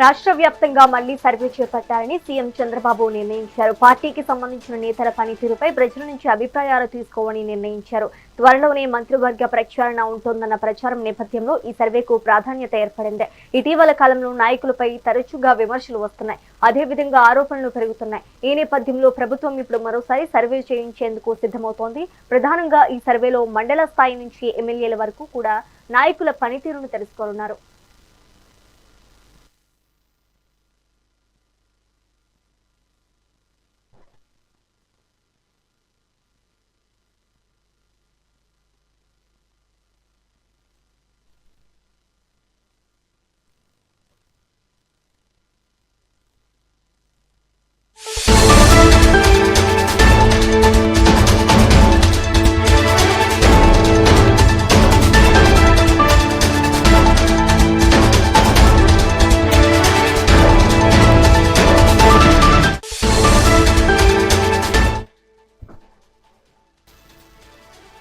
రాష్ట్ర వ్యాప్తంగా మళ్లీ సర్వే చేపట్టాలని సీఎం చంద్రబాబు నిర్ణయించారు. పార్టీకి సంబంధించిన నేతల పనితీరుపై ప్రజల నుంచి అభిప్రాయాలు తీసుకోవాలని నిర్ణయించారు. త్వరలోనే మంత్రివర్గ ప్రక్షాళన ఉంటోందన్న ప్రచారం నేపథ్యంలో ఈ సర్వేకు ప్రాధాన్యత ఏర్పడింది. ఇటీవల కాలంలో నాయకులపై తరచుగా విమర్శలు వస్తున్నాయి. అదేవిధంగా ఆరోపణలు పెరుగుతున్నాయి. ఈ నేపథ్యంలో ప్రభుత్వం ఇప్పుడు మరోసారి సర్వే చేయించేందుకు సిద్ధమవుతోంది. ప్రధానంగా ఈ సర్వేలో మండల స్థాయి నుంచి ఎమ్మెల్యేల వరకు కూడా నాయకుల పనితీరును తెలుసుకోనున్నారు.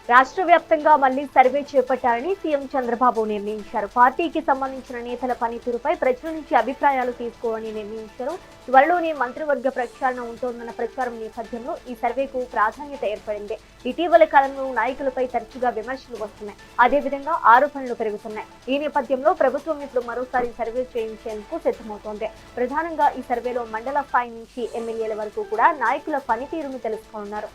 రాష్ట్ర వ్యాప్తంగా మళ్లీ సర్వే చేపట్టాలని సీఎం చంద్రబాబు నిర్ణయించారు. పార్టీకి సంబంధించిన నేతల పనితీరుపై ప్రజల నుంచి అభిప్రాయాలు తీసుకోవాలని నిర్ణయించారు. త్వరలోనే మంత్రివర్గ ప్రక్షాళన ఉంటోందన్న ప్రచారం నేపథ్యంలో ఈ సర్వేకు ప్రాధాన్యత ఏర్పడింది. ఇటీవల కాలంలో నాయకులపై తరచుగా విమర్శలు వస్తున్నాయి. అదేవిధంగా ఆరోపణలు పెరుగుతున్నాయి. ఈ నేపథ్యంలో ప్రభుత్వం ఇప్పుడు మరోసారి సర్వే చేయించేందుకు సిద్ధమవుతోంది. ప్రధానంగా ఈ సర్వేలో మండల స్థాయి నుంచి ఎమ్మెల్యేల వరకు కూడా నాయకుల పనితీరును తెలుసుకోనున్నారు.